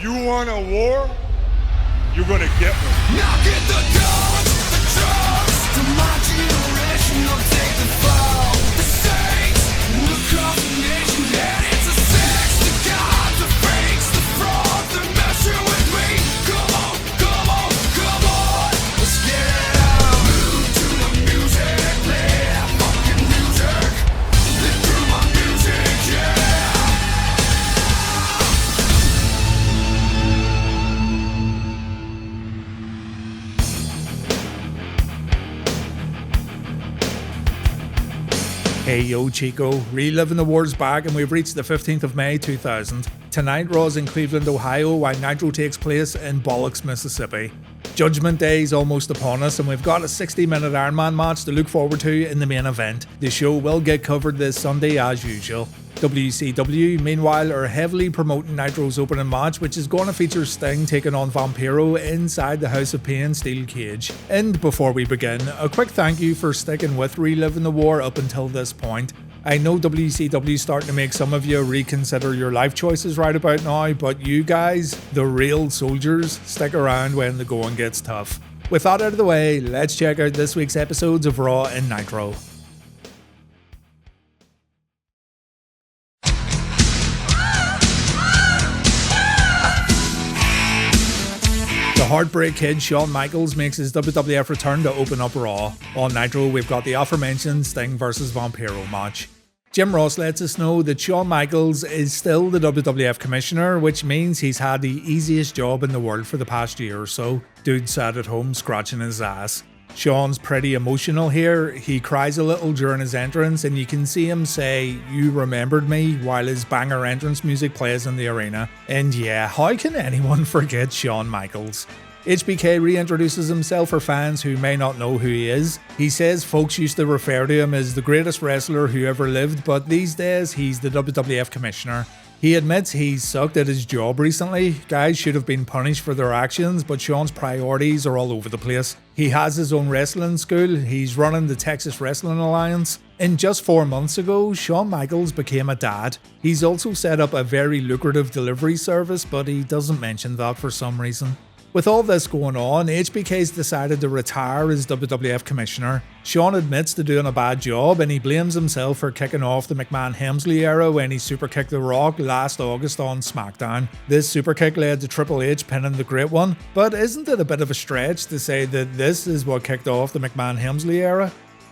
You want a war? You're gonna get one. Now get the guns, the drugs, to my generation, I'll take the fall. The saints, look up the nation, and it's a sex, the gods, the fakes, the fraud, they're messing with me. Come on, come on, come on, let's get it out. Move to the music, play that fucking music. Live through my music, yeah. Hey yo Chico, Reliving the War's back and we've reached the 15th of May 2000. Tonight Raw's in Cleveland, Ohio while Nitro takes place in Bollocks, Mississippi. Judgment Day is almost upon us and we've got a 60-minute Iron Man match to look forward to in the main event. The show will get covered this Sunday as usual. WCW, meanwhile, are heavily promoting Nitro's opening match, which is going to feature Sting taking on Vampiro inside the House of Pain steel cage. And before we begin, a quick thank you for sticking with Reliving the War up until this point. I know WCW is starting to make some of you reconsider your life choices right about now, but you guys, the real soldiers, stick around when the going gets tough. With that out of the way, let's check out this week's episodes of Raw and Nitro. The Heartbreak Kid Shawn Michaels makes his WWF return to open up Raw. On Nitro, we've got the aforementioned Sting vs Vampiro match. Jim Ross lets us know that Shawn Michaels is still the WWF Commissioner, which means he's had the easiest job in the world for the past year or so. Dude sat at home scratching his ass. Shawn's pretty emotional here. He cries a little during his entrance and you can see him say, "You remembered me," while his banger entrance music plays in the arena. And yeah, how can anyone forget Shawn Michaels? HBK reintroduces himself for fans who may not know who he is. He says folks used to refer to him as the greatest wrestler who ever lived, but these days he's the WWF Commissioner. He admits he's sucked at his job recently. Guys should have been punished for their actions, but Shawn's priorities are all over the place. He has his own wrestling school, he's running the Texas Wrestling Alliance, and just 4 months ago, Shawn Michaels became a dad. He's also set up a very lucrative delivery service, but he doesn't mention that for some reason. With all this going on, HBK's decided to retire as WWF Commissioner. Shawn admits to doing a bad job and he blames himself for kicking off the McMahon-Helmsley era when he superkicked The Rock last August on SmackDown. This superkick led to Triple H pinning the Great One, but isn't it a bit of a stretch to say that this is what kicked off the McMahon-Helmsley era?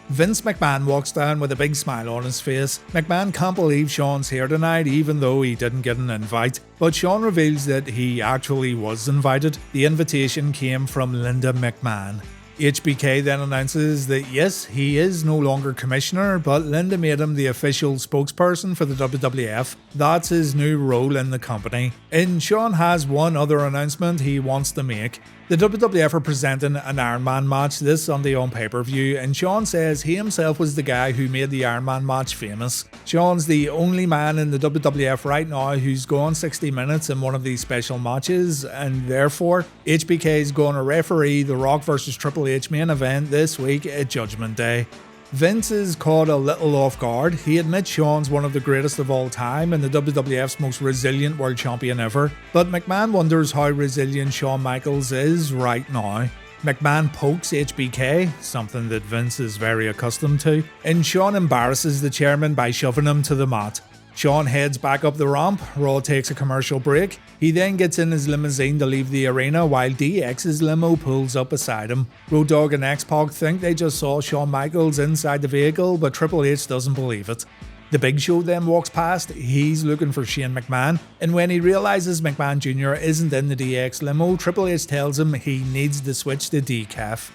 Vince McMahon walks down with a big smile on his face. McMahon can't believe Shawn's here tonight even though he didn't get an invite, but Shawn reveals that he actually was invited. The invitation came from Linda McMahon. HBK then announces that yes, he is no longer commissioner, but Linda made him the official spokesperson for the WWF. That's his new role in the company. And Shawn has one other announcement he wants to make. The WWF are presenting an Iron Man match this Sunday on pay-per-view, and Shawn says he himself was the guy who made the Iron Man match famous. Shawn's the only man in the WWF right now who's gone 60 minutes in one of these special matches, and therefore, HBK is going to referee the Rock vs Triple H main event this week at Judgment Day. Vince is caught a little off guard. He admits Shawn's one of the greatest of all time and the WWF's most resilient world champion ever, but McMahon wonders how resilient Shawn Michaels is right now. McMahon pokes HBK, something that Vince is very accustomed to, and Shawn embarrasses the chairman by shoving him to the mat. Shawn heads back up the ramp, Raw takes a commercial break. He then gets in his limousine to leave the arena while DX's limo pulls up beside him. Road Dogg and X-Pac think they just saw Shawn Michaels inside the vehicle, but Triple H doesn't believe it. The Big Show then walks past, he's looking for Shane McMahon, and when he realizes McMahon Jr. isn't in the DX limo, Triple H tells him he needs to switch to decaf.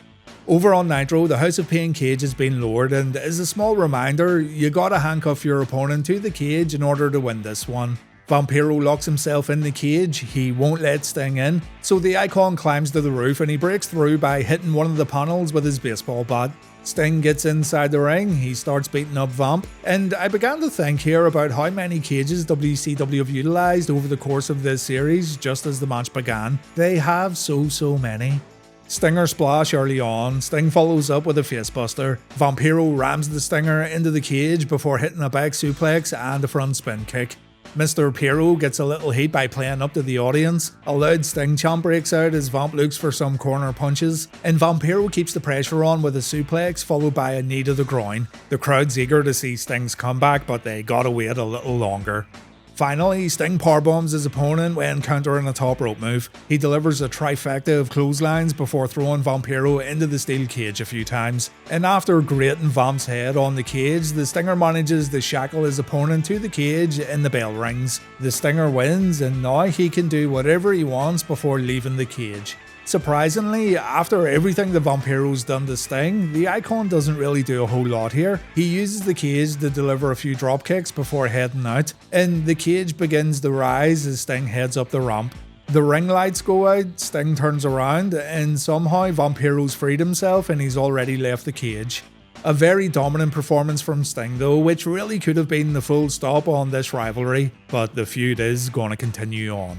Over on Nitro, the House of Pain cage has been lowered, and as a small reminder, you gotta handcuff your opponent to the cage in order to win this one. Vampiro locks himself in the cage, he won't let Sting in, so the Icon climbs to the roof and he breaks through by hitting one of the panels with his baseball bat. Sting gets inside the ring, he starts beating up Vamp, and I began to think here about how many cages WCW have utilised over the course of this series just as the match began. They have so many. Stinger splash early on, Sting follows up with a facebuster. Vampiro rams the Stinger into the cage before hitting a back suplex and a front spin kick. Mr. Pyro gets a little heat by playing up to the audience. A loud Sting chant breaks out as Vamp looks for some corner punches, and Vampiro keeps the pressure on with a suplex followed by a knee to the groin. The crowd's eager to see Sting's comeback, but they gotta wait a little longer. Finally, Sting powerbombs his opponent when countering a top rope move. He delivers a trifecta of clotheslines before throwing Vampiro into the steel cage a few times. And after grating Vamp's head on the cage, the Stinger manages to shackle his opponent to the cage and the bell rings. The Stinger wins, and now he can do whatever he wants before leaving the cage. Surprisingly, after everything the Vampiro's done to Sting, the Icon doesn't really do a whole lot here. He uses the cage to deliver a few drop kicks before heading out, and the cage begins to rise as Sting heads up the ramp. The ring lights go out, Sting turns around, and somehow Vampiro's freed himself and he's already left the cage. A very dominant performance from Sting though, which really could have been the full stop on this rivalry, but the feud is going to continue on.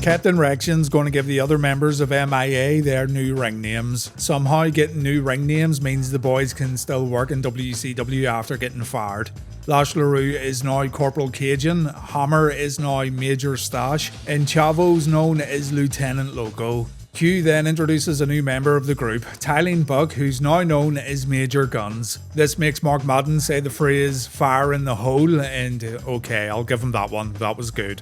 Captain Rection's going to give the other members of MIA their new ring names. Somehow getting new ring names means the boys can still work in WCW after getting fired. Lash LaRue is now Corporal Cajun, Hammer is now Major Stash, and Chavo's known as Lieutenant Loco. Q then introduces a new member of the group, Tylene Buck, who's now known as Major Guns. This makes Mark Madden say the phrase "fire in the hole," and okay, I'll give him that one, that was good.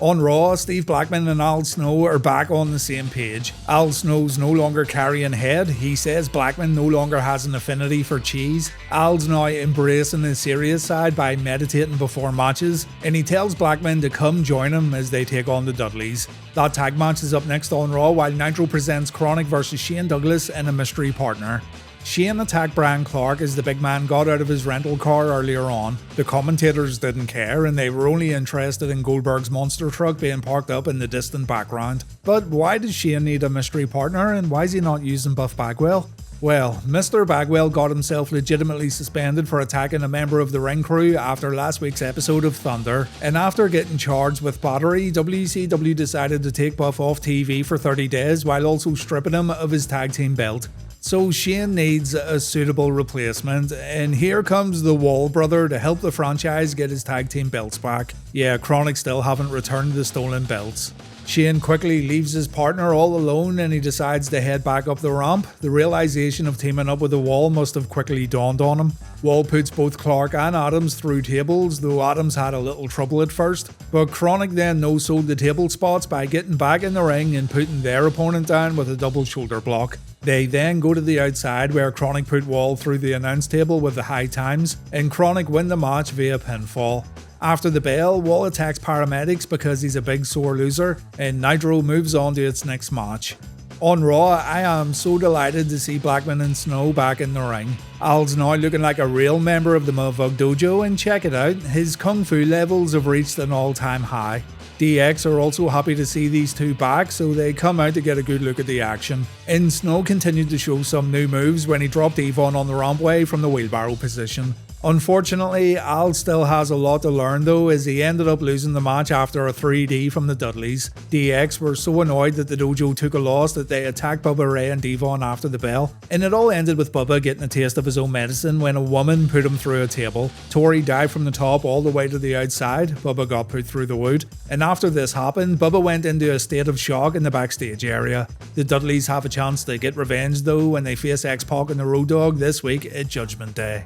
On Raw, Steve Blackman and Al Snow are back on the same page. Al Snow's no longer carrying head. He says Blackman no longer has an affinity for cheese. Al's now embracing his serious side by meditating before matches, and he tells Blackman to come join him as they take on the Dudleyz. That tag match is up next on Raw, while Nitro presents KroniK vs Shane Douglas and a mystery partner. Shane attacked Brian Clark as the big man got out of his rental car earlier on. The commentators didn't care and they were only interested in Goldberg's monster truck being parked up in the distant background. But why does Shane need a mystery partner, and why is he not using Buff Bagwell? Well, Mr. Bagwell got himself legitimately suspended for attacking a member of the ring crew after last week's episode of Thunder, and after getting charged with battery, WCW decided to take Buff off TV for 30 days while also stripping him of his tag team belt. So Shane needs a suitable replacement, and here comes the Wall brother to help the franchise get his tag team belts back. Yeah, KroniK still haven't returned the stolen belts. Shane quickly leaves his partner all alone and he decides to head back up the ramp. The realization of teaming up with the Wall must have quickly dawned on him. Wall puts both Clark and Adams through tables, though Adams had a little trouble at first. But KroniK then no-sold the table spots by getting back in the ring and putting their opponent down with a double shoulder block. They then go to the outside where KroniK put Wall through the announce table with the high times, and KroniK win the match via pinfall. After the bell, Wall attacks paramedics because he's a big sore loser, and Nitro moves on to its next match. On Raw, I am so delighted to see Blackman and Snow back in the ring. Al's now looking like a real member of the Mudvug Dojo, and check it out, his kung fu levels have reached an all-time high. DX are also happy to see these two back, so they come out to get a good look at the action. And Snow continued to show some new moves when he dropped Evon on the rampway from the wheelbarrow position. Unfortunately, Al still has a lot to learn though, as he ended up losing the match after a 3D from the Dudleyz. DX were so annoyed that the dojo took a loss that they attacked Bubba Ray and Devon after the bell, and it all ended with Bubba getting a taste of his own medicine when a woman put him through a table. Tori dived from the top all the way to the outside, Bubba got put through the wood, and after this happened, Bubba went into a state of shock in the backstage area. The Dudleyz have a chance to get revenge though when they face X-Pac and the Road Dogg this week at Judgment Day.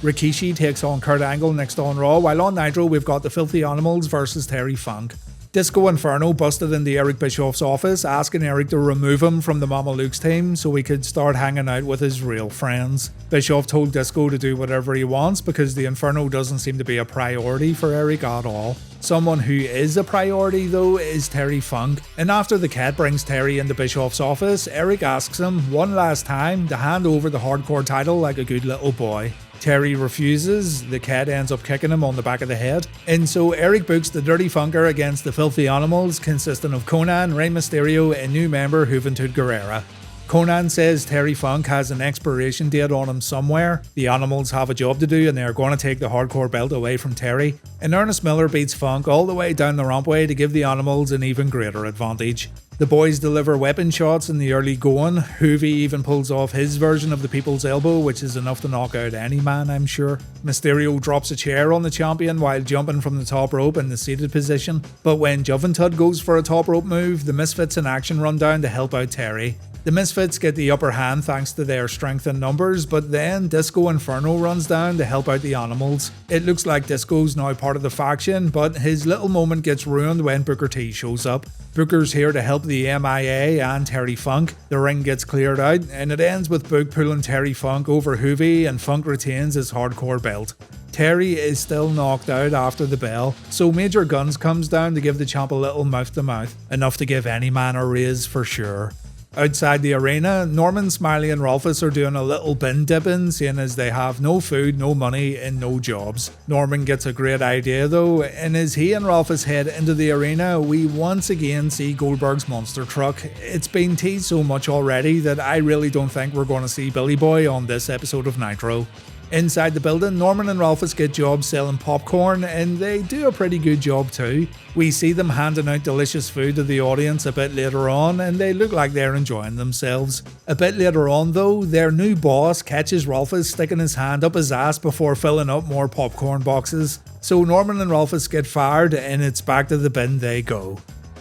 Rikishi takes on Kurt Angle next on Raw, while on Nitro we've got the Filthy Animals versus Terry Funk. Disco Inferno busted into Eric Bischoff's office, asking Eric to remove him from the Mama Luke's team so he could start hanging out with his real friends. Bischoff told Disco to do whatever he wants because the Inferno doesn't seem to be a priority for Eric at all. Someone who is a priority though is Terry Funk, and after the cat brings Terry into Bischoff's office, Eric asks him one last time to hand over the hardcore title like a good little boy. Terry refuses, the cat ends up kicking him on the back of the head, and so Eric books the Dirty Funker against the Filthy Animals, consisting of Conan, Rey Mysterio, and new member Juventud Guerrera. Conan says Terry Funk has an expiration date on him somewhere. The Animals have a job to do and they are going to take the hardcore belt away from Terry. And Ernest Miller beats Funk all the way down the rampway to give the Animals an even greater advantage. The boys deliver weapon shots in the early going. Hoovy even pulls off his version of the people's elbow, which is enough to knock out any man, I'm sure. Mysterio drops a chair on the champion while jumping from the top rope in the seated position. But when Juventud goes for a top rope move, the Misfits in action run down to help out Terry. The Misfits get the upper hand thanks to their strength in numbers, but then Disco Inferno runs down to help out the Animals. It looks like Disco's now part of the faction, but his little moment gets ruined when Booker T shows up. Booker's here to help the MIA and Terry Funk. The ring gets cleared out, and it ends with Book pulling Terry Funk over Hoovy, and Funk retains his hardcore belt. Terry is still knocked out after the bell, so Major Guns comes down to give the champ a little mouth-to-mouth, enough to give any man a raise for sure. Outside the arena, Norman, Smiley and Rolfus are doing a little bin dipping, seeing as they have no food, no money and no jobs. Norman gets a great idea though, and as he and Rolfus head into the arena, we once again see Goldberg's monster truck. It's been teased so much already that I really don't think we're going to see Billy Boy on this episode of Nitro. Inside the building, Norman and Rolfus get jobs selling popcorn, and they do a pretty good job too. We see them handing out delicious food to the audience a bit later on, and they look like they're enjoying themselves. A bit later on though, their new boss catches Rolfus sticking his hand up his ass before filling up more popcorn boxes. So Norman and Rolfus get fired, and it's back to the bin they go.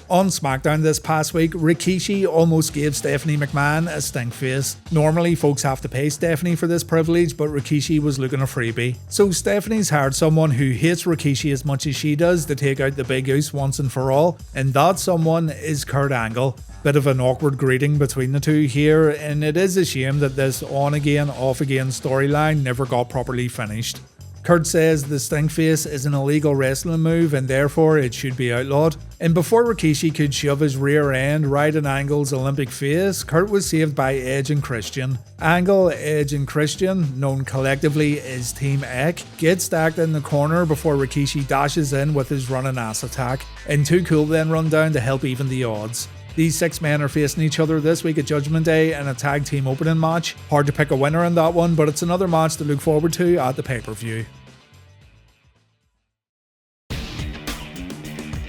On SmackDown this past week, Rikishi almost gave Stephanie McMahon a stink face. Normally folks have to pay Stephanie for this privilege, but Rikishi was looking a freebie. So Stephanie's hired someone who hates Rikishi as much as she does to take out the big goose once and for all, and that someone is Kurt Angle. Bit of an awkward greeting between the two here, and it is a shame that this on again, off again storyline never got properly finished. Kurt says the stink face is an illegal wrestling move and therefore it should be outlawed. And before Rikishi could shove his rear end right in Angle's Olympic face, Kurt was saved by Edge and Christian. Angle, Edge and Christian, known collectively as Team Ek, get stacked in the corner before Rikishi dashes in with his running ass attack, and Too Cool then run down to help even the odds. These six men are facing each other this week at Judgment Day in a tag team opening match. Hard to pick a winner in that one, but it's another match to look forward to at the pay-per-view.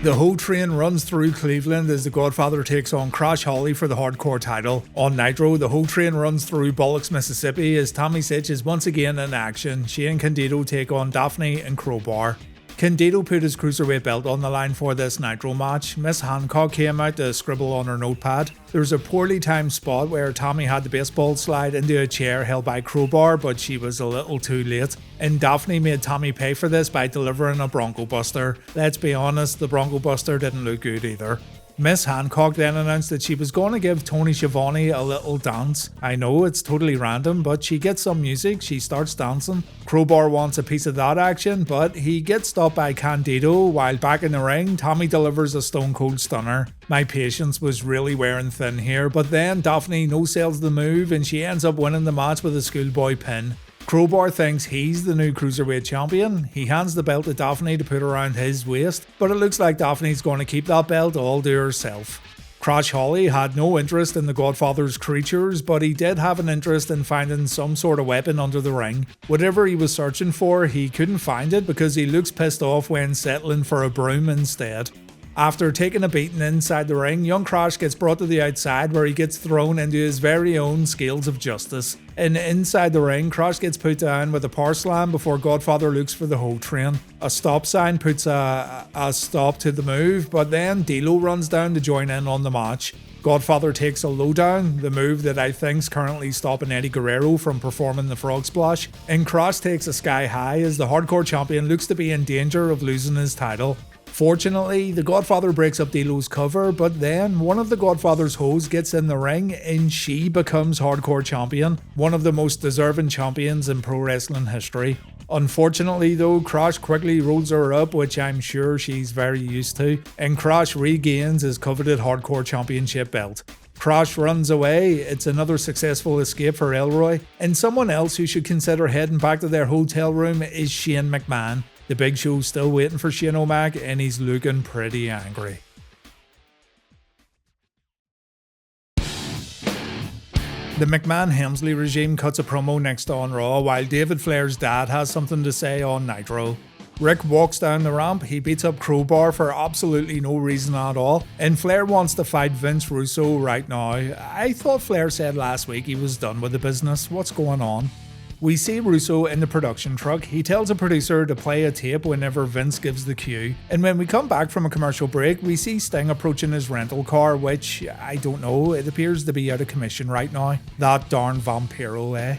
The whole train runs through Cleveland as the Godfather takes on Crash Holly for the hardcore title. On Nitro, the whole train runs through Bullocks, Mississippi as Tommy Sitch is once again in action. She and Candido take on Daffney and Crowbar. Candido put his cruiserweight belt on the line for this Nitro match. Miss Hancock came out to scribble on her notepad. There was a poorly timed spot where Tommy had the baseball slide into a chair held by Crowbar, but she was a little too late. And Daffney made Tommy pay for this by delivering a Bronco Buster. Let's be honest, the Bronco Buster didn't look good either. Miss Hancock then announced that she was going to give Tony Schiavone a little dance. I know it's totally random, but she gets some music, she starts dancing. Crowbar wants a piece of that action, but he gets stopped by Candido. While back in the ring, Tommy delivers a Stone Cold Stunner. My patience was really wearing thin here, but then Daffney no-sells the move and she ends up winning the match with a schoolboy pin. Crowbar thinks he's the new Cruiserweight champion. He hands the belt to Daffney to put around his waist, but it looks like Daffney's going to keep that belt all to herself. Crash Holly had no interest in the Godfather's creatures, but he did have an interest in finding some sort of weapon under the ring. Whatever he was searching for, he couldn't find it because he looks pissed off when settling for a broom instead. After taking a beating inside the ring, young Crash gets brought to the outside where he gets thrown into his very own scales of justice. And inside the ring, Crash gets put down with a power slam before Godfather looks for the whole train. A stop sign puts a stop to the move, but then D'Lo runs down to join in on the match. Godfather takes a lowdown, the move that I think's currently stopping Eddie Guerrero from performing the frog splash, and Crash takes a sky high as the hardcore champion looks to be in danger of losing his title. Fortunately, the Godfather breaks up D'Lo's cover, but then one of the Godfather's hoes gets in the ring and she becomes hardcore champion, one of the most deserving champions in pro wrestling history. Unfortunately though, Crash quickly rolls her up, which I'm sure she's very used to, and Crash regains his coveted hardcore championship belt. Crash runs away, it's another successful escape for Elroy, and someone else who should consider heading back to their hotel room is Shane McMahon. The Big Show's still waiting for Shane O'Mac and he's looking pretty angry. The McMahon-Helmsley regime cuts a promo next on Raw while David Flair's dad has something to say on Nitro. Rick walks down the ramp, he beats up Crowbar for absolutely no reason at all, and Flair wants to fight Vince Russo right now. I thought Flair said last week he was done with the business. What's going on? We see Russo in the production truck. He tells a producer to play a tape whenever Vince gives the cue. And when we come back from a commercial break, we see Sting approaching his rental car, which, I don't know, it appears to be out of commission right now. That darn Vampiro, eh?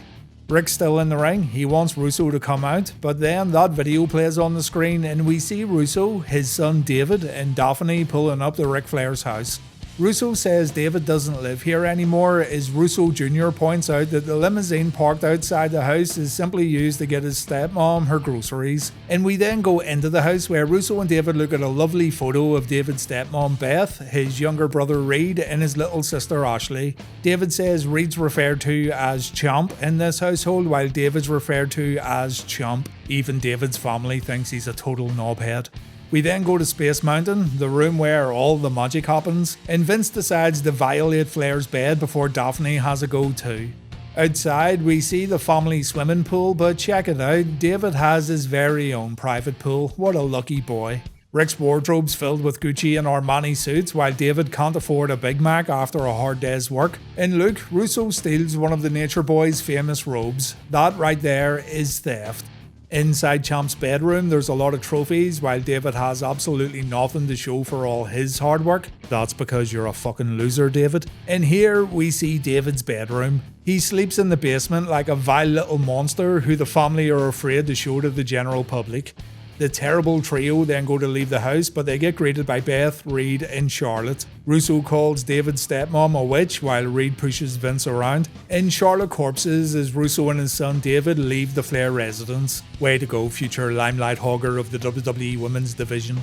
Rick's still in the ring. He wants Russo to come out, but then that video plays on the screen and we see Russo, his son David, and Daffney pulling up to Ric Flair's house. Russo says David doesn't live here anymore, as Russo Jr. points out that the limousine parked outside the house is simply used to get his stepmom her groceries. And we then go into the house where Russo and David look at a lovely photo of David's stepmom Beth, his younger brother Reed, and his little sister Ashley. David says Reed's referred to as Champ in this household, while David's referred to as Chump. Even David's family thinks he's a total knobhead. We then go to Space Mountain, the room where all the magic happens, and Vince decides to violate Flair's bed before Daffney has a go too. Outside, we see the family swimming pool, but check it out, David has his very own private pool. What a lucky boy. Rick's wardrobe's filled with Gucci and Armani suits, while David can't afford a Big Mac after a hard day's work. In Luke, Russo steals one of the Nature Boy's famous robes. That right there is theft. Inside Champ's bedroom, there's a lot of trophies, while David has absolutely nothing to show for all his hard work. That's because you're a fucking loser, David. And here we see David's bedroom. He sleeps in the basement like a vile little monster who the family are afraid to show to the general public. The terrible trio then go to leave the house, but they get greeted by Beth, Reed, and Charlotte. Russo calls David's stepmom a witch, while Reed pushes Vince around. And Charlotte corpses as Russo and his son David leave the Flair residence. Way to go, future limelight hogger of the WWE Women's Division.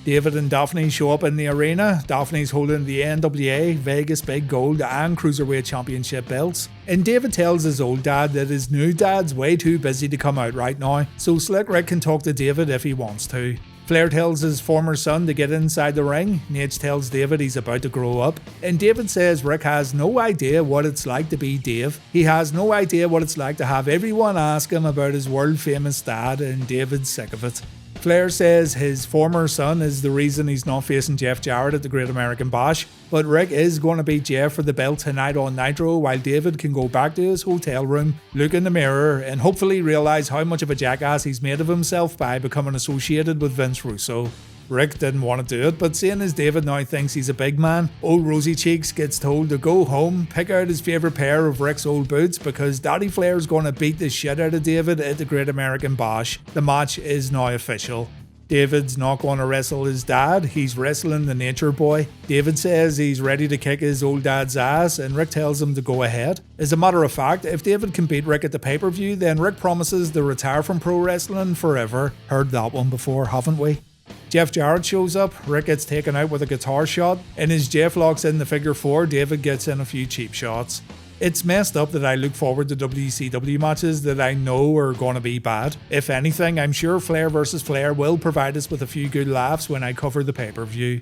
David and Daffney show up in the arena. Daffney's holding the NWA, Vegas Big Gold and Cruiserweight Championship belts. And David tells his old dad that his new dad's way too busy to come out right now, so Slick Rick can talk to David if he wants to. Flair tells his former son to get inside the ring. Nate tells David he's about to grow up. And David says Rick has no idea what it's like to be Dave. He has no idea what it's like to have everyone ask him about his world famous dad, and David's sick of it. Flair says his former son is the reason he's not facing Jeff Jarrett at the Great American Bash, but Rick is going to beat Jeff for the belt tonight on Nitro, while David can go back to his hotel room, look in the mirror, and hopefully realise how much of a jackass he's made of himself by becoming associated with Vince Russo. Rick didn't want to do it, but seeing as David now thinks he's a big man, old Rosy Cheeks gets told to go home, pick out his favourite pair of Rick's old boots, because Daddy Flair's going to beat the shit out of David at the Great American Bash. The match is now official. David's not going to wrestle his dad, he's wrestling the Nature Boy. David says he's ready to kick his old dad's ass, and Rick tells him to go ahead. As a matter of fact, if David can beat Rick at the pay-per-view, then Rick promises to retire from pro wrestling forever. Heard that one before, haven't we? Jeff Jarrett shows up, Rick gets taken out with a guitar shot, and as Jeff locks in the figure 4, David gets in a few cheap shots. It's messed up that I look forward to WCW matches that I know are going to be bad. If anything, I'm sure Flair vs Flair will provide us with a few good laughs when I cover the pay-per-view.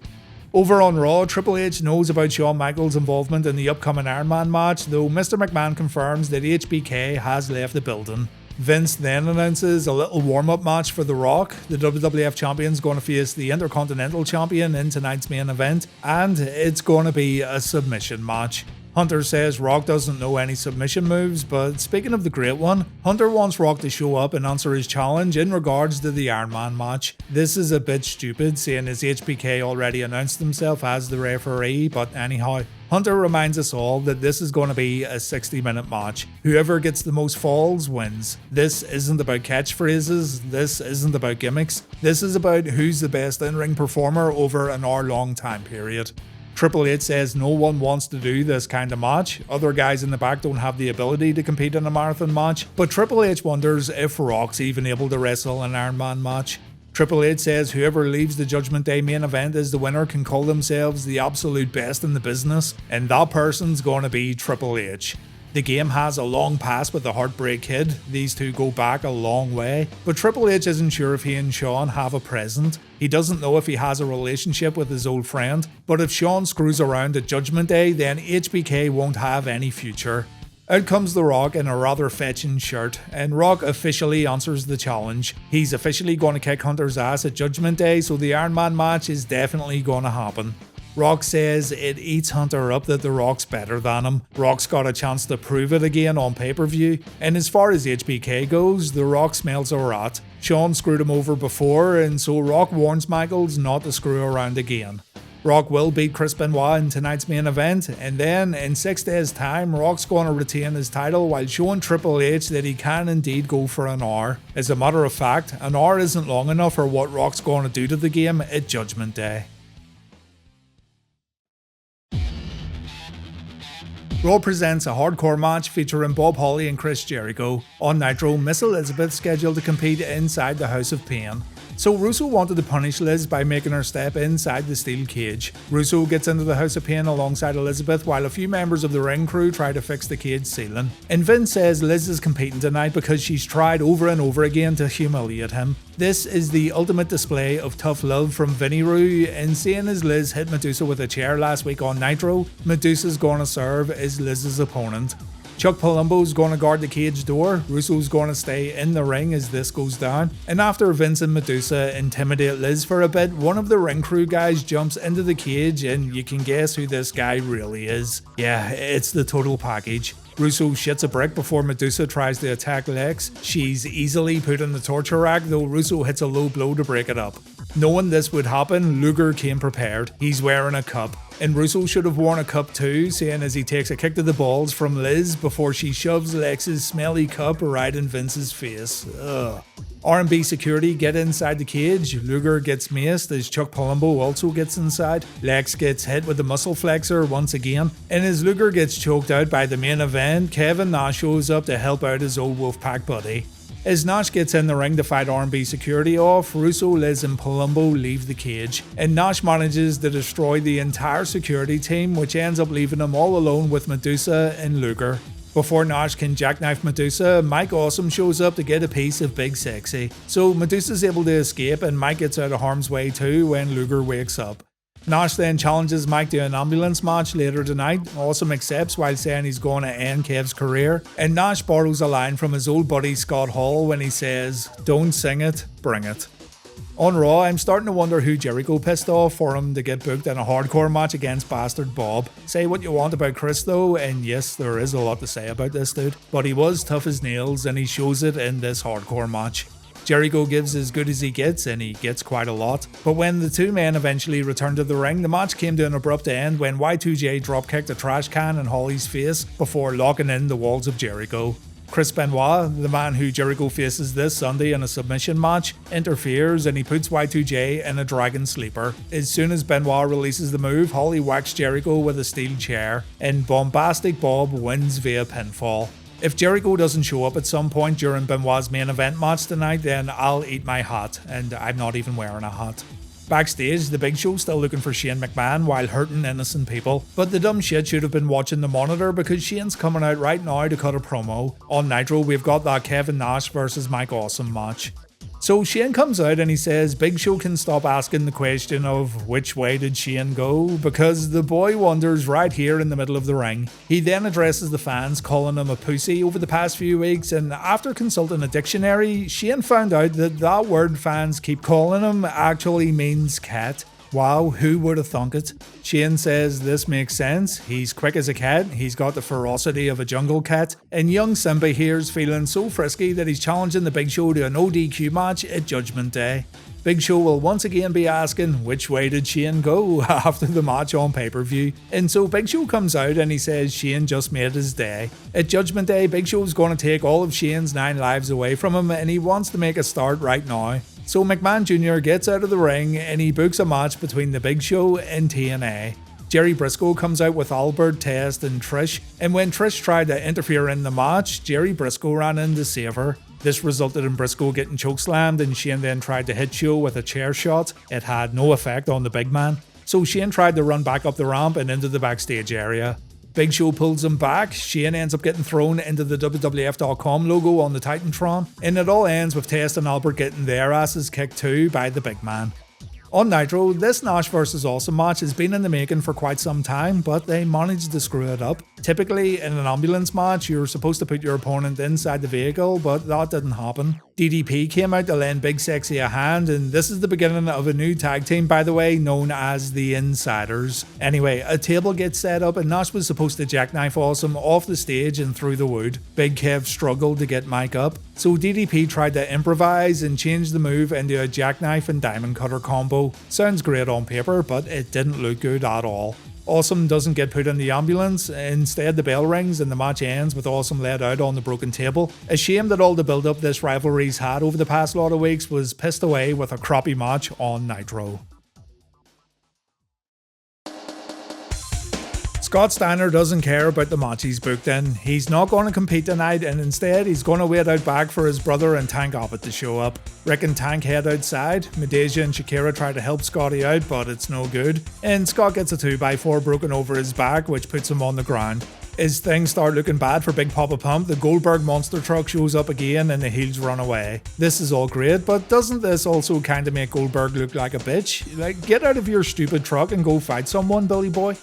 Over on Raw, Triple H knows about Shawn Michaels' involvement in the upcoming Iron Man match, though Mr. McMahon confirms that HBK has left the building. Vince then announces a little warm-up match for The Rock. The WWF Champion's going to face the Intercontinental Champion in tonight's main event, and it's going to be a submission match. Hunter says Rock doesn't know any submission moves, but speaking of the great one, Hunter wants Rock to show up and answer his challenge in regards to the Iron Man match. This is a bit stupid, seeing as HBK already announced himself as the referee, but anyhow. Hunter reminds us all that this is going to be a 60-minute match. Whoever gets the most falls wins. This isn't about catchphrases, this isn't about gimmicks, this is about who's the best in-ring performer over an hour-long time period. Triple H says no one wants to do this kind of match. Other guys in the back don't have the ability to compete in a marathon match, but Triple H wonders if Rock's even able to wrestle an Iron Man match. Triple H says whoever leaves the Judgment Day main event as the winner can call themselves the absolute best in the business, and that person's going to be Triple H. The game has a long past with the Heartbreak Kid, these two go back a long way, but Triple H isn't sure if he and Shawn have a present. He doesn't know if he has a relationship with his old friend, but if Shawn screws around at Judgment Day, then HBK won't have any future. Out comes The Rock in a rather fetching shirt, and Rock officially answers the challenge. He's officially going to kick Hunter's ass at Judgment Day, so the Iron Man match is definitely going to happen. Rock says it eats Hunter up that The Rock's better than him. Rock's got a chance to prove it again on pay-per-view, and as far as HBK goes, The Rock smells a rat. Shawn screwed him over before, and so Rock warns Michaels not to screw around again. Rock will beat Chris Benoit in tonight's main event, and then in 6 days' time, Rock's going to retain his title while showing Triple H that he can indeed go for an hour. As a matter of fact, an hour isn't long enough for what Rock's going to do to the game at Judgment Day. Raw presents a hardcore match featuring Bob Holly and Chris Jericho. On Nitro, Miss Elizabeth scheduled to compete inside the House of Pain. So Russo wanted to punish Liz by making her step inside the steel cage. Russo gets into the House of Pain alongside Elizabeth while a few members of the ring crew try to fix the cage ceiling. And Vince says Liz is competing tonight because she's tried over and over again to humiliate him. This is the ultimate display of tough love from Vinny Roo, and seeing as Liz hit Medusa with a chair last week on Nitro, Medusa's going to serve as Liz's opponent. Chuck Palumbo's going to guard the cage door, Russo's going to stay in the ring as this goes down, and after Vince and Medusa intimidate Liz for a bit, one of the ring crew guys jumps into the cage, and you can guess who this guy really is. Yeah, it's the total package. Russo shits a brick before Medusa tries to attack Lex. She's easily put in the torture rack, though Russo hits a low blow to break it up. Knowing this would happen, Luger came prepared. He's wearing a cup. And Russo should have worn a cup too, seeing as he takes a kick to the balls from Liz before she shoves Lex's smelly cup right in Vince's face. Ugh. R&B security get inside the cage, Luger gets maced as Chuck Palumbo also gets inside, Lex gets hit with the muscle flexor once again, and as Luger gets choked out by the main event, Kevin Nash shows up to help out his old Wolfpack buddy. As Nash gets in the ring to fight R&B security off, Russo, Liz and Palumbo leave the cage, and Nash manages to destroy the entire security team, which ends up leaving him all alone with Medusa and Luger. Before Nash can jackknife Medusa, Mike Awesome shows up to get a piece of Big Sexy. So Medusa's able to escape and Mike gets out of harm's way too when Luger wakes up. Nash then challenges Mike to an ambulance match later tonight. Awesome accepts while saying he's going to end Kev's career. And Nash borrows a line from his old buddy Scott Hall when he says, "Don't sing it, bring it." On Raw, I'm starting to wonder who Jericho pissed off for him to get booked in a hardcore match against Bastard Bob. Say what you want about Chris though, and yes, there is a lot to say about this dude, but he was tough as nails and he shows it in this hardcore match. Jericho gives as good as he gets, and he gets quite a lot. But when the two men eventually returned to the ring, the match came to an abrupt end when Y2J dropkicked a trash can in Holly's face before locking in the walls of Jericho. Chris Benoit, the man who Jericho faces this Sunday in a submission match, interferes and he puts Y2J in a dragon sleeper. As soon as Benoit releases the move, Holly whacks Jericho with a steel chair, and Bombastic Bob wins via pinfall. If Jericho doesn't show up at some point during Benoit's main event match tonight, then I'll eat my hat, and I'm not even wearing a hat. Backstage, the Big Show's still looking for Shane McMahon while hurting innocent people, but the dumb shit should have been watching the monitor because Shane's coming out right now to cut a promo. On Nitro, we've got that Kevin Nash versus Mike Awesome match. So Shane comes out and he says Big Show can stop asking the question of which way did Shane go, because the boy wanders right here in the middle of the ring. He then addresses the fans, calling him a pussy over the past few weeks, and after consulting a dictionary, Shane found out that word fans keep calling him actually means cat. Wow, who would have thunk it? Shane says this makes sense. He's quick as a cat, he's got the ferocity of a jungle cat, and young Simba here's feeling so frisky that he's challenging the Big Show to an ODQ match at Judgment Day. Big Show will once again be asking which way did Shane go after the match on pay-per-view, and so Big Show comes out and he says Shane just made his day. At Judgment Day, Big Show's going to take all of Shane's 9 lives away from him and he wants to make a start right now. So McMahon Jr. gets out of the ring and he books a match between the Big Show and TNA. Jerry Briscoe comes out with Albert, Test and Trish, and when Trish tried to interfere in the match, Jerry Briscoe ran in to save her. This resulted in Briscoe getting chokeslammed and Shane then tried to hit Show with a chair shot. It had no effect on the big man. So Shane tried to run back up the ramp and into the backstage area. Big Show pulls him back, Shane ends up getting thrown into the WWF.com logo on the Titantron, and it all ends with Test and Albert getting their asses kicked too by the big man. On Nitro, this Nash vs Awesome match has been in the making for quite some time, but they managed to screw it up. Typically, in an ambulance match, you're supposed to put your opponent inside the vehicle, but that didn't happen. DDP came out to lend Big Sexy a hand, and this is the beginning of a new tag team, by the way, known as the Insiders. Anyway, a table gets set up and Nash was supposed to jackknife Awesome off the stage and through the wood. Big Kev struggled to get Mike up, so DDP tried to improvise and change the move into a jackknife and diamond cutter combo. Sounds great on paper, but it didn't look good at all. Awesome doesn't get put in the ambulance, instead the bell rings and the match ends with Awesome laid out on the broken table. A shame that all the build up this rivalry's had over the past lot of weeks was pissed away with a crappy match on Nitro. Scott Steiner doesn't care about the match he's booked in. He's not going to compete tonight, and instead he's going to wait out back for his brother and Tank Abbott to show up. Rick and Tank head outside. Medeja and Shakira try to help Scotty out, but it's no good. And Scott gets a 2x4 broken over his back, which puts him on the ground. As things start looking bad for Big Papa Pump, the Goldberg monster truck shows up again and the heels run away. This is all great, but doesn't this also kinda make Goldberg look like a bitch? Like, get out of your stupid truck and go fight someone, Billy boy.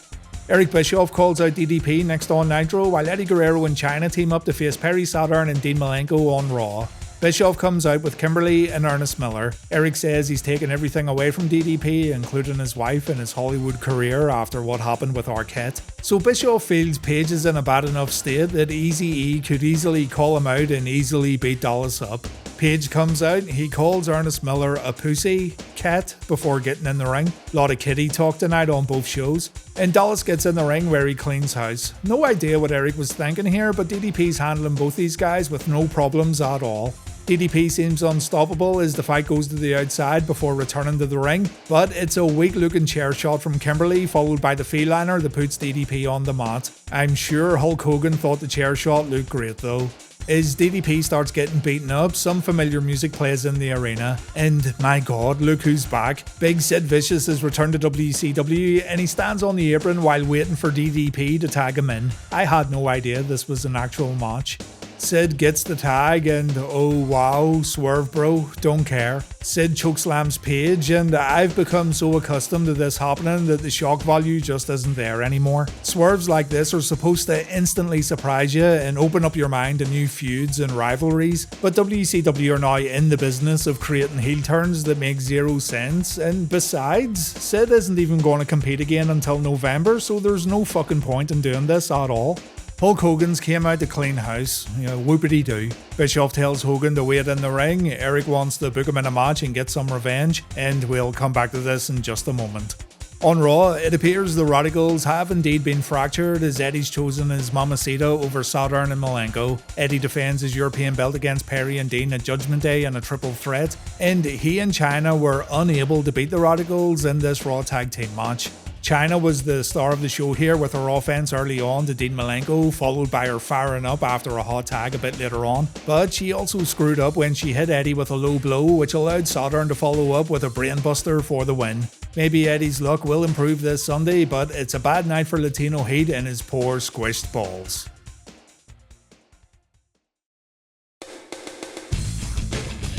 Eric Bischoff calls out DDP next on Nitro, while Eddie Guerrero and Chyna team up to face Perry Saturn and Dean Malenko on Raw. Bischoff comes out with Kimberly and Ernest Miller. Eric says he's taken everything away from DDP, including his wife and his Hollywood career after what happened with Arquette. So Bischoff feels Page is in a bad enough state that Eazy-E could easily call him out and easily beat Dallas up. Page comes out, he calls Ernest Miller a pussy cat before getting in the ring. Lot of kitty talk tonight on both shows. And Dallas gets in the ring where he cleans house. No idea what Eric was thinking here, but DDP's handling both these guys with no problems at all. DDP seems unstoppable as the fight goes to the outside before returning to the ring, but it's a weak looking chair shot from Kimberly followed by the feeliner that puts DDP on the mat. I'm sure Hulk Hogan thought the chair shot looked great though. As DDP starts getting beaten up, some familiar music plays in the arena, and my god, look who's back. Big Sid Vicious has returned to WCW and he stands on the apron while waiting for DDP to tag him in. I had no idea this was an actual match. Sid gets the tag and oh wow, swerve bro, don't care. Sid chokeslams Page and I've become so accustomed to this happening that the shock value just isn't there anymore. Swerves like this are supposed to instantly surprise you and open up your mind to new feuds and rivalries, but WCW are now in the business of creating heel turns that make zero sense, and besides, Sid isn't even going to compete again until November, so there's no fucking point in doing this at all. Hulk Hogan's came out to clean house, whoopity-doo. Bischoff tells Hogan to wait in the ring, Eric wants to book him in a match and get some revenge, and we'll come back to this in just a moment. On Raw, it appears the Radicals have indeed been fractured as Eddie's chosen his Mamacita over Saturn and Malenko. Eddie defends his European belt against Perry and Dean at Judgment Day in a triple threat, and he and Chyna were unable to beat the Radicals in this Raw tag team match. Chyna was the star of the show here with her offense early on to Dean Malenko, followed by her firing up after a hot tag a bit later on. But she also screwed up when she hit Eddie with a low blow, which allowed Saturn to follow up with a brainbuster for the win. Maybe Eddie's luck will improve this Sunday, but it's a bad night for Latino Heat and his poor squished balls.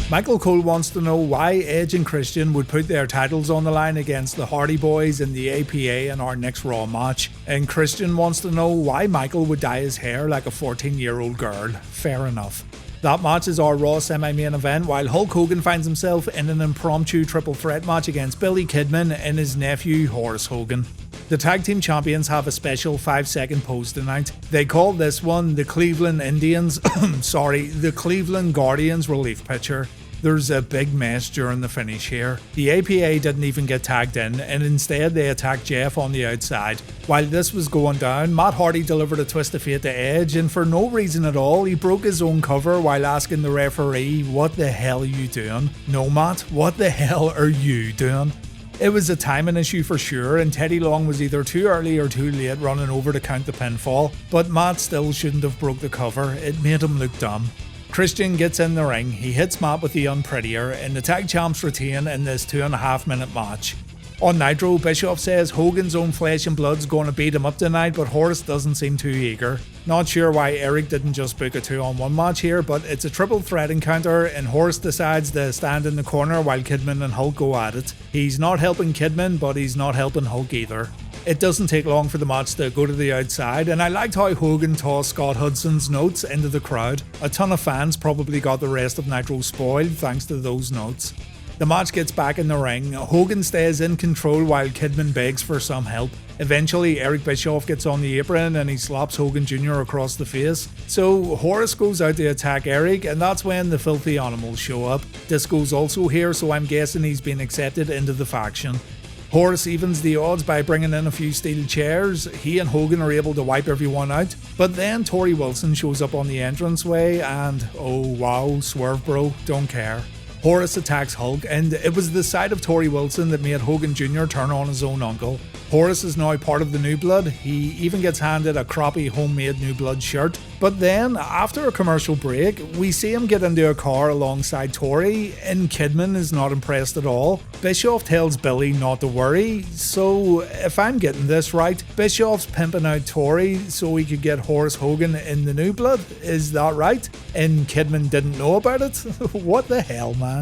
Michael Cole wants to know why Edge and Christian would put their titles on the line against the Hardy Boys in the APA in our next Raw match. And Christian wants to know why Michael would dye his hair like a 14-year-old girl. Fair enough. That match is our Raw semi-main event, while Hulk Hogan finds himself in an impromptu triple threat match against Billy Kidman and his nephew Horace Hogan. The tag team champions have a special 5-second pose tonight. They call this one the Cleveland Indians, the Cleveland Guardians relief pitcher. There's a big mess during the finish here. The APA didn't even get tagged in, and instead they attacked Jeff on the outside. While this was going down, Matt Hardy delivered a twist of fate to Edge, and for no reason at all, he broke his own cover while asking the referee, "What the hell are you doing?" "No, Matt, what the hell are you doing?" It was a timing issue for sure, and Teddy Long was either too early or too late running over to count the pinfall, but Matt still shouldn't have broke the cover. It made him look dumb. Christian gets in the ring, he hits Matt with the unprettier, and the tag champs retain in this 2.5 minute match. On Nitro, Bischoff says Hogan's own flesh and blood's going to beat him up tonight, but Horace doesn't seem too eager. Not sure why Eric didn't just book a 2-on-1 match here, but it's a triple threat encounter and Horace decides to stand in the corner while Kidman and Hulk go at it. He's not helping Kidman, but he's not helping Hulk either. It doesn't take long for the match to go to the outside, and I liked how Hogan tossed Scott Hudson's notes into the crowd. A ton of fans probably got the rest of Nitro spoiled thanks to those notes. The match gets back in the ring. Hogan stays in control while Kidman begs for some help. Eventually, Eric Bischoff gets on the apron and he slaps Hogan Jr. across the face. So Horace goes out to attack Eric, and that's when the filthy animals show up. Disco's also here, so I'm guessing he's been accepted into the faction. Horace evens the odds by bringing in a few steel chairs. He and Hogan are able to wipe everyone out. But then Torrie Wilson shows up on the entranceway and, oh wow, swerve bro, don't care. Horace attacks Hulk, and it was the sight of Torrie Wilson that made Hogan Jr. turn on his own uncle. Horace is now part of the New Blood. He even gets handed a crappy homemade New Blood shirt. But then, after a commercial break, we see him get into a car alongside Torrie, and Kidman is not impressed at all. Bischoff tells Billy not to worry, so if I'm getting this right, Bischoff's pimping out Torrie so he could get Horace Hogan in the New Blood, is that right? And Kidman didn't know about it? What the hell, man?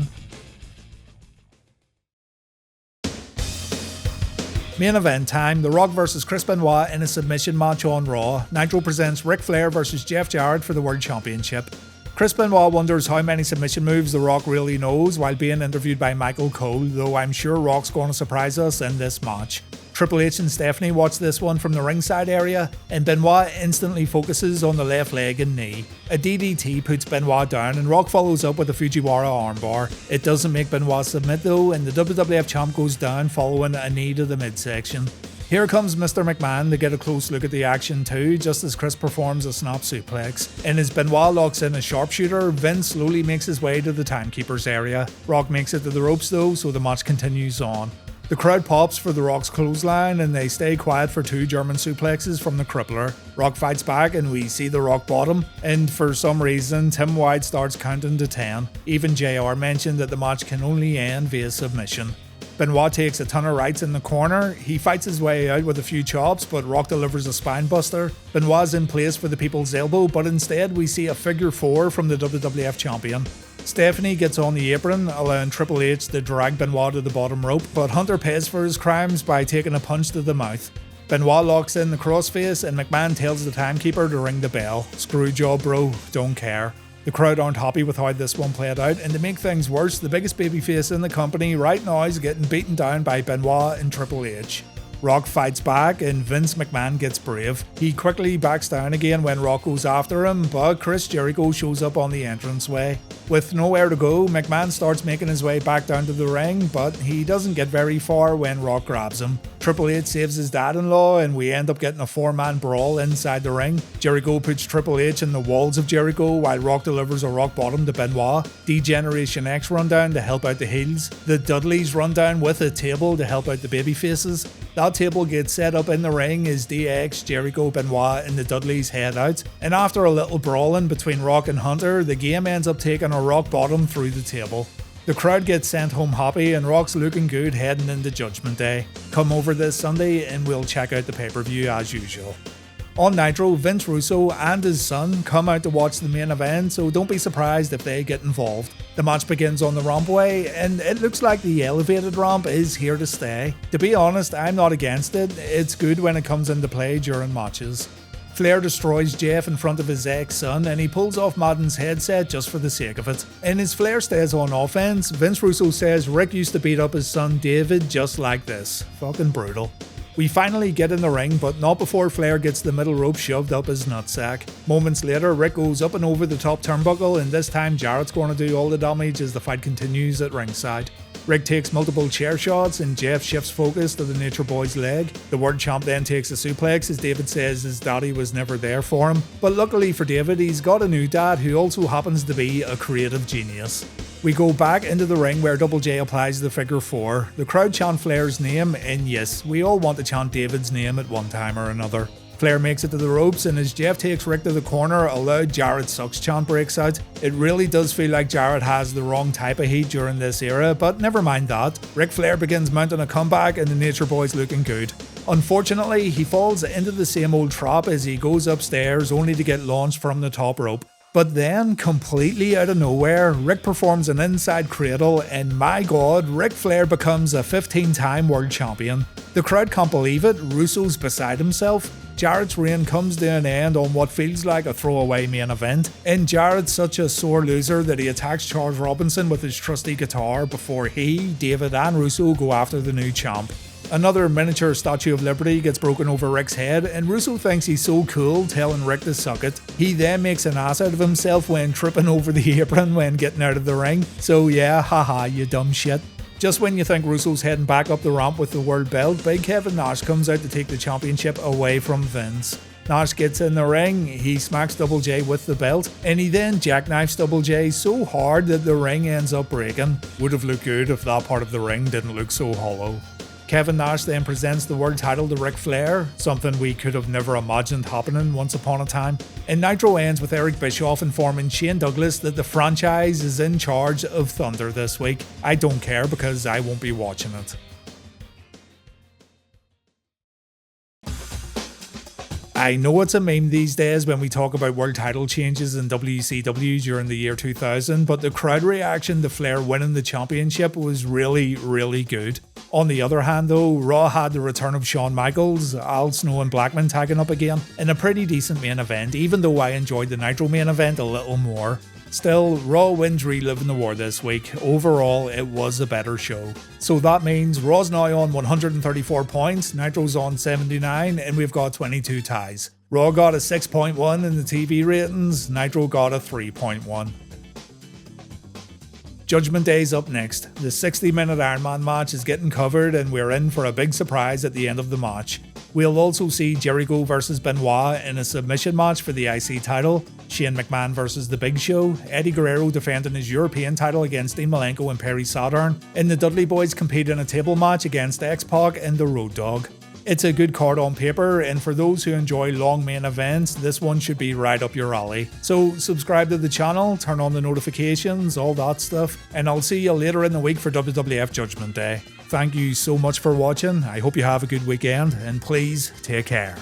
Main event time, The Rock vs Chris Benoit in a submission match on Raw. Nitro presents Ric Flair vs Jeff Jarrett for the World Championship. Chris Benoit wonders how many submission moves The Rock really knows while being interviewed by Michael Cole, though I'm sure Rock's going to surprise us in this match. Triple H and Stephanie watch this one from the ringside area, and Benoit instantly focuses on the left leg and knee. A DDT puts Benoit down, and Rock follows up with a Fujiwara armbar. It doesn't make Benoit submit though, and the WWF champ goes down following a knee to the midsection. Here comes Mr. McMahon to get a close look at the action too, just as Chris performs a snap suplex. And as Benoit locks in a sharpshooter, Vince slowly makes his way to the timekeeper's area. Rock makes it to the ropes though, so the match continues on. The crowd pops for The Rock's clothesline and they stay quiet for 2 German suplexes from the Crippler. Rock fights back and we see The Rock bottom, and for some reason Tim White starts counting to 10. Even JR mentioned that the match can only end via submission. Benoit takes a ton of rights in the corner. He fights his way out with a few chops, but Rock delivers a spine buster. Benoit's in place for the people's elbow, but instead we see a figure 4 from the WWF champion. Stephanie gets on the apron, allowing Triple H to drag Benoit to the bottom rope, but Hunter pays for his crimes by taking a punch to the mouth. Benoit locks in the crossface and McMahon tells the timekeeper to ring the bell. Screw job bro, don't care. The crowd aren't happy with how this one played out, and to make things worse, the biggest babyface in the company right now is getting beaten down by Benoit and Triple H. Rock fights back and Vince McMahon gets brave. He quickly backs down again when Rock goes after him, but Chris Jericho shows up on the entranceway. With nowhere to go, McMahon starts making his way back down to the ring, but he doesn't get very far when Rock grabs him. Triple H saves his dad-in-law and we end up getting a 4-man brawl inside the ring. Jericho puts Triple H in the walls of Jericho while Rock delivers a rock bottom to Benoit. D-Generation X run down to help out the heels. The Dudleyz run down with a table to help out the babyfaces. That table gets set up in the ring as DX, Jericho, Benoit and the Dudleyz head out. And after a little brawling between Rock and Hunter, the game ends up taking a rock bottom through the table. The crowd gets sent home happy and Rock's looking good heading into Judgment Day. Come over this Sunday and we'll check out the pay-per-view as usual. On Nitro, Vince Russo and his son come out to watch the main event, so don't be surprised if they get involved. The match begins on the rampway, and it looks like the elevated ramp is here to stay. To be honest, I'm not against it. It's good when it comes into play during matches. Flair destroys Jeff in front of his ex-son and he pulls off Madden's headset just for the sake of it. And as Flair stays on offense, Vince Russo says Rick used to beat up his son David just like this. Fucking brutal. We finally get in the ring, but not before Flair gets the middle rope shoved up his nutsack. Moments later, Rick goes up and over the top turnbuckle, and this time Jarrett's going to do all the damage as the fight continues at ringside. Rick takes multiple chair shots and Jeff shifts focus to the Nature Boy's leg. The World Champ then takes a suplex as David says his daddy was never there for him. But luckily for David, he's got a new dad who also happens to be a creative genius. We go back into the ring where Double J applies the figure 4. The crowd chant Flair's name, and yes, we all want to chant David's name at one time or another. Flair makes it to the ropes, and as Jeff takes Rick to the corner, a loud Jarrett sucks chant breaks out. It really does feel like Jarrett has the wrong type of heat during this era, but never mind that. Ric Flair begins mounting a comeback and the Nature Boy's looking good. Unfortunately, he falls into the same old trap as he goes upstairs only to get launched from the top rope. But then, completely out of nowhere, Rick performs an inside cradle and my god, Ric Flair becomes a 15-time world champion. The crowd can't believe it, Russo's beside himself. Jarrett's reign comes to an end on what feels like a throwaway main event, and Jarrett's such a sore loser that he attacks Charles Robinson with his trusty guitar before he, David and Russo go after the new champ. Another miniature Statue of Liberty gets broken over Rick's head, and Russo thinks he's so cool, telling Rick to suck it. He then makes an ass out of himself when tripping over the apron when getting out of the ring. So yeah, haha, you dumb shit. Just when you think Russo's heading back up the ramp with the world belt, Big Kevin Nash comes out to take the championship away from Vince. Nash gets in the ring, he smacks Double J with the belt, and he then jackknifes Double J so hard that the ring ends up breaking. Would have looked good if that part of the ring didn't look so hollow. Kevin Nash then presents the world title to Ric Flair, something we could have never imagined happening once upon a time. And Nitro ends with Eric Bischoff informing Shane Douglas that the franchise is in charge of Thunder this week. I don't care because I won't be watching it. I know it's a meme these days when we talk about world title changes in WCW during the year 2000, but the crowd reaction to Flair winning the championship was really, really good. On the other hand though, Raw had the return of Shawn Michaels, Al Snow and Blackman tagging up again, in a pretty decent main event, even though I enjoyed the Nitro main event a little more. Still, Raw wins Reliving the War this week. Overall, it was a better show. So that means Raw's now on 134 points, Nitro's on 79, and we've got 22 ties. Raw got a 6.1 in the TV ratings, Nitro got a 3.1. Judgment Day's up next. The 60-minute Iron Man match is getting covered and we're in for a big surprise at the end of the match. We'll also see Jericho vs Benoit in a submission match for the IC title, Shane McMahon vs The Big Show, Eddie Guerrero defending his European title against Dean Malenko and Perry Saturn, and the Dudley Boys compete in a table match against X-Pac and the Road Dogg. It's a good card on paper, and for those who enjoy long main events, this one should be right up your alley. So subscribe to the channel, turn on the notifications, all that stuff, and I'll see you later in the week for WWF Judgment Day. Thank you so much for watching, I hope you have a good weekend, and please take care.